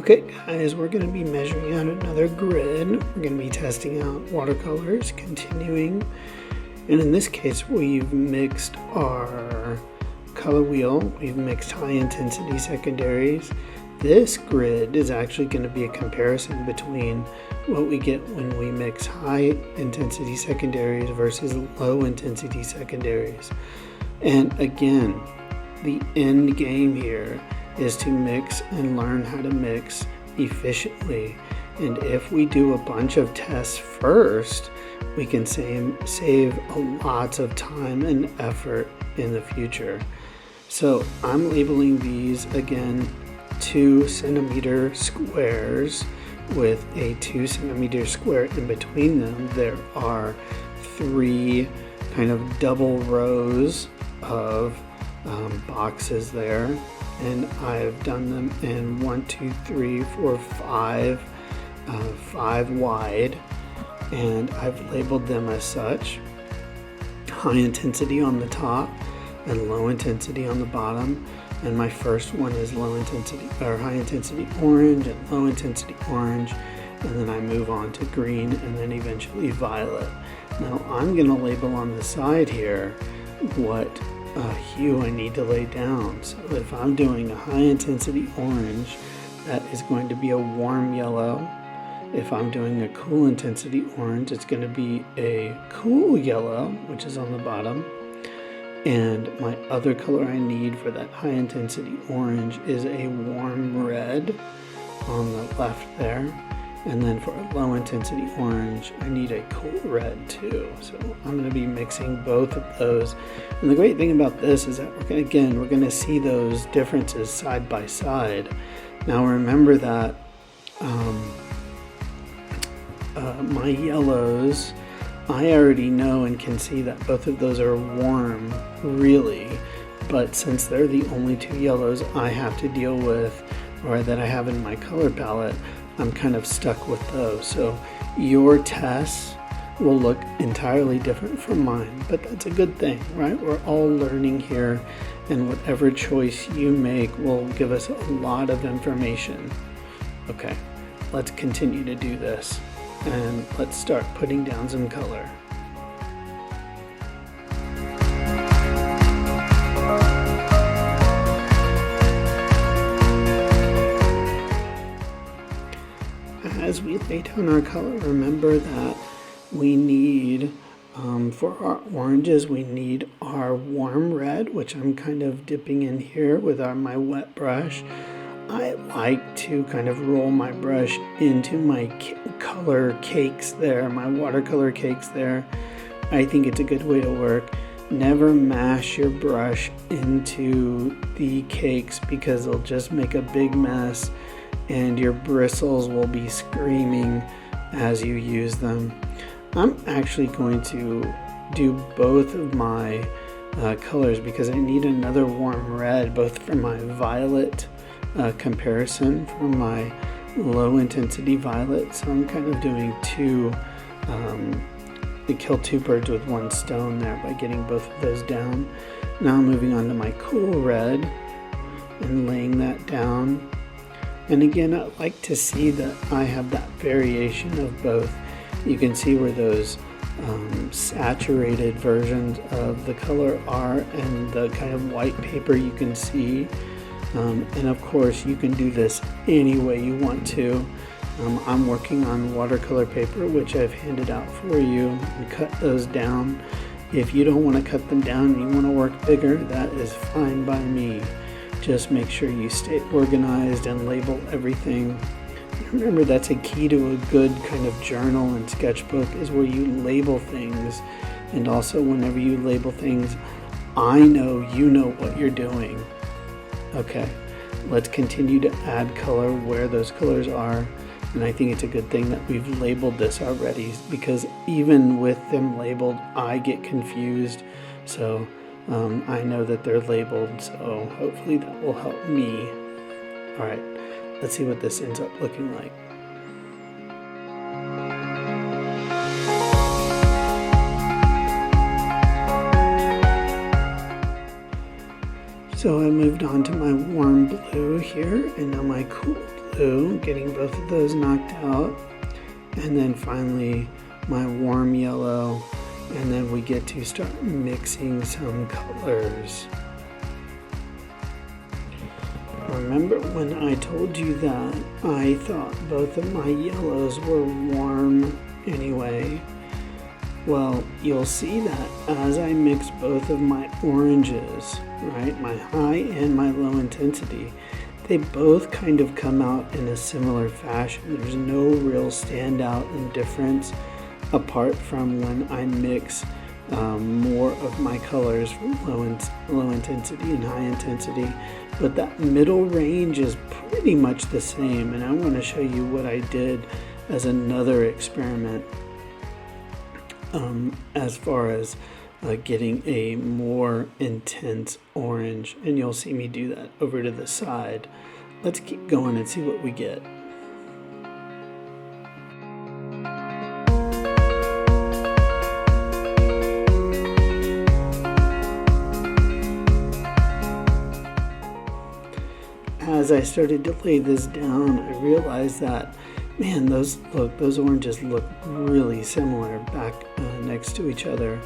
Okay guys, we're going to be measuring out another grid. We're going to be testing out watercolors, continuing. And in this case, we've mixed our color wheel. We've mixed high intensity secondaries. This grid is actually going to be a comparison between what we get when we mix high intensity secondaries versus low intensity secondaries. And again, the end game here is to mix and learn how to mix efficiently. And if we do a bunch of tests first, we can save lots of time and effort in the future. So I'm labeling these again 2 centimeter squares with a 2 centimeter square in between them. There are 3 kind of double rows of boxes there, and I've done them in 1, 2, 3, 4, 5 wide, and I've labeled them as such: high intensity on the top and low intensity on the bottom. And my first one is low intensity or high intensity orange and low intensity orange, and then I move on to green and then eventually violet. Now I'm going to label on the side here what hue I need to lay down. So if I'm doing a high intensity orange, that is going to be a warm yellow. If I'm doing a cool intensity orange, it's going to be a cool yellow, which is on the bottom. And my other color I need for that high intensity orange is a warm red on the left there. And then for a low intensity orange, I need a cool red too. So I'm going to be mixing both of those. And the great thing about this is that we're going to see those differences side by side. Now remember that my yellows, I already know and can see that both of those are warm, really. But since they're the only 2 yellows I have to deal with, or that I have in my color palette, I'm kind of stuck with those. So your tests will look entirely different from mine, but that's a good thing, right? We're all learning here, and whatever choice you make will give us a lot of information. Okay, let's continue to do this, and let's start putting down some color. As we lay down our color, remember that we need, for our oranges, we need our warm red, which I'm kind of dipping in here with my wet brush. I like to kind of roll my brush into my color cakes there, my watercolor cakes there. I think it's a good way to work. Never mash your brush into the cakes, because they'll just make a big mess and your bristles will be screaming as you use them. I'm actually going to do both of my colors because I need another warm red, both for my violet comparison for my low intensity violet. So I'm kind of doing to kill 2 birds with 1 stone there by getting both of those down. Now I'm moving on to my cool red and laying that down. And again, I like to see that I have that variation of both. You can see where those saturated versions of the color are, and the kind of white paper you can see. And of course, you can do this any way you want to. I'm working on watercolor paper, which I've handed out for you, and cut those down. If you don't want to cut them down and you want to work bigger, that is fine by me. Just make sure you stay organized and label everything. Remember, that's a key to a good kind of journal and sketchbook, is where you label things. And also, whenever you label things, I know you know what you're doing. Okay, let's continue to add color where those colors are. And I think it's a good thing that we've labeled this already, because even with them labeled, I get confused. So I know that they're labeled, so hopefully that will help me. All right, let's see what this ends up looking like. So I moved on to my warm blue here, and now my cool blue, getting both of those knocked out. And then finally my warm yellow. And then we get to start mixing some colors. Remember when I told you that I thought both of my yellows were warm anyway? Well, you'll see that as I mix both of my oranges, right, my high and my low intensity, they both kind of come out in a similar fashion. There's no real standout and difference apart from when I mix more of my colors from low intensity and high intensity. But that middle range is pretty much the same, and I want to show you what I did as another experiment as far as getting a more intense orange, and you'll see me do that over to the side. Let's keep going and see what we get. As I started to lay this down, I realized that, man, those oranges look really similar back next to each other,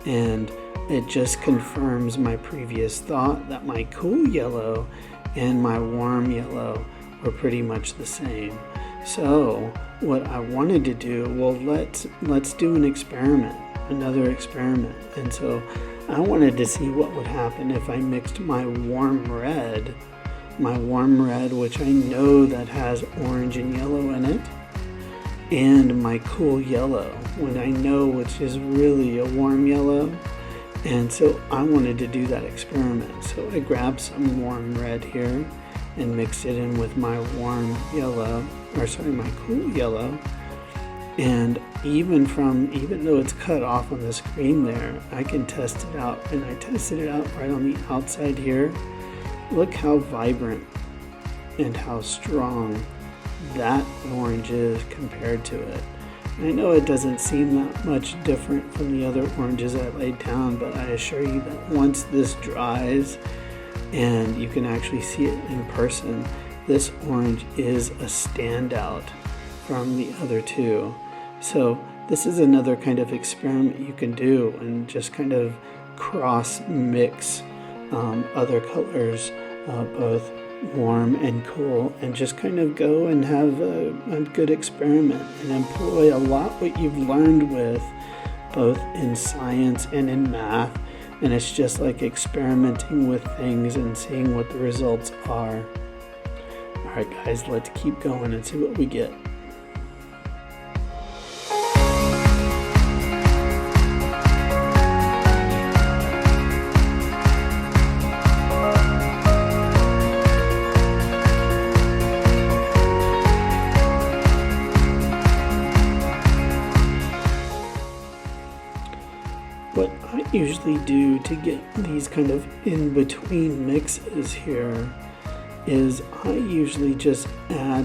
and it just confirms my previous thought that my cool yellow and my warm yellow were pretty much the same. So what I wanted to do, well, let's do an experiment, another experiment. And so I wanted to see what would happen if I mixed my warm red, which I know that has orange and yellow in it, and my cool yellow, when I know which is really a warm yellow. And so I wanted to do that experiment. So I grabbed some warm red here and mixed it in with my warm yellow, my cool yellow. And even though it's cut off on the screen there, I can test it out. And I tested it out right on the outside here. Look how vibrant and how strong that orange is compared to it. And I know it doesn't seem that much different from the other oranges I laid down, but I assure you that once this dries and you can actually see it in person, this orange is a standout from the other two. So this is another kind of experiment you can do and just kind of cross mix other colors, both warm and cool, and just kind of go and have a good experiment and employ a lot what you've learned with both in science and in math. And it's just like experimenting with things and seeing what the results are. All right, guys, let's keep going and see what we get. What I usually do to get these kind of in-between mixes here is I usually just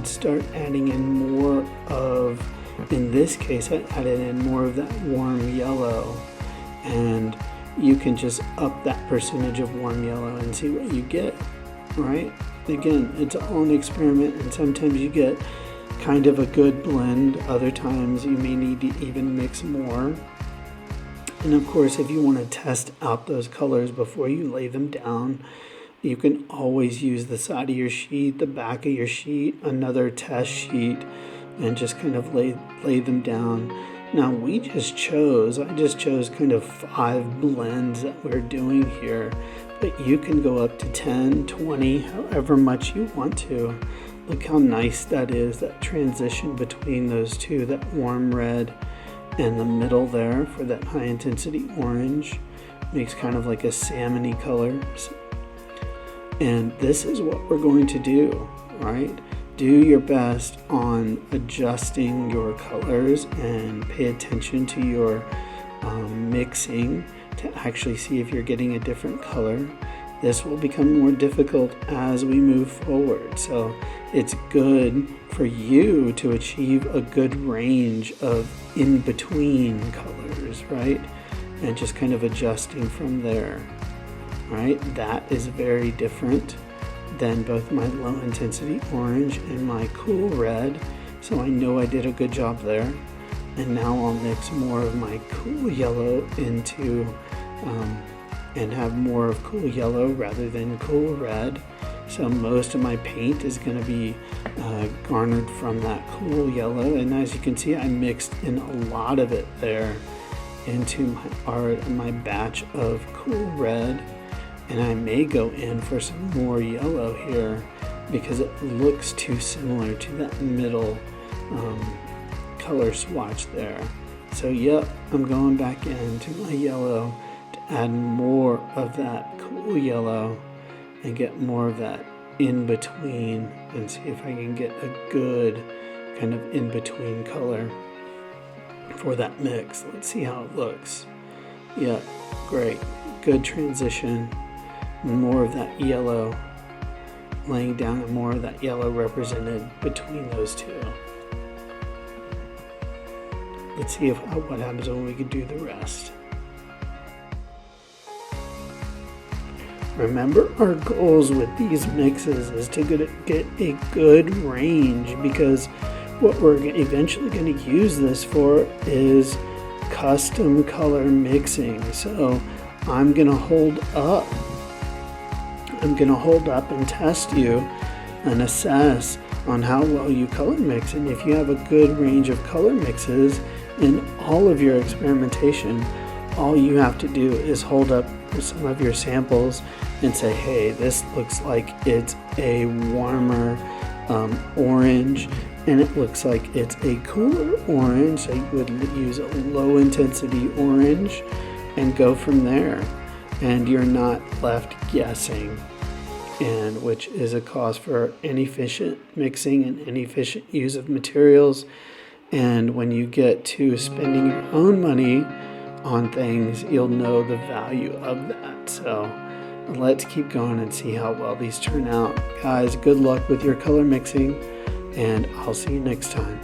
start adding in more of, in this case I added in more of that warm yellow, and you can just up that percentage of warm yellow and see what you get, right? Again, it's all an experiment, and sometimes you get kind of a good blend, other times you may need to even mix more. And of course, if you want to test out those colors before you lay them down, you can always use the side of your sheet, the back of your sheet, another test sheet, and just kind of lay them down. Now I just chose kind of 5 blends that we're doing here, but you can go up to 10, 20, however much you want to. Look how nice that is, that transition between those two, that warm red and the middle there for that high intensity orange makes kind of like a salmony color. And this is what we're going to do, right? Do your best on adjusting your colors and pay attention to your mixing to actually see if you're getting a different color. This will become more difficult as we move forward. So it's good for you to achieve a good range of in-between colors, right? And just kind of adjusting from there, right? That is very different then both my low intensity orange and my cool red. So I know I did a good job there. And now I'll mix more of my cool yellow into, and have more of cool yellow rather than cool red. So most of my paint is going to be garnered from that cool yellow. And as you can see, I mixed in a lot of it there into my batch of cool red. And I may go in for some more yellow here because it looks too similar to that middle color swatch there. So yep, I'm going back into my yellow to add more of that cool yellow and get more of that in between, and see if I can get a good kind of in between color for that mix. Let's see how it looks. Yeah, great, good transition. More of that yellow laying down, and more of that yellow represented between those two. Let's see what happens when we can do the rest. Remember, our goals with these mixes is to get a good range, because what we're eventually going to use this for is custom color mixing. So I'm going to hold up and test you and assess on how well you color mix. And if you have a good range of color mixes in all of your experimentation, all you have to do is hold up some of your samples and say, hey, this looks like it's a warmer orange, and it looks like it's a cooler orange. So you would use a low intensity orange and go from there, and you're not left guessing, and which is a cause for inefficient mixing and inefficient use of materials. And when you get to spending your own money on things, you'll know the value of that. So let's keep going and see how well these turn out. Guys, good luck with your color mixing, and I'll see you next time.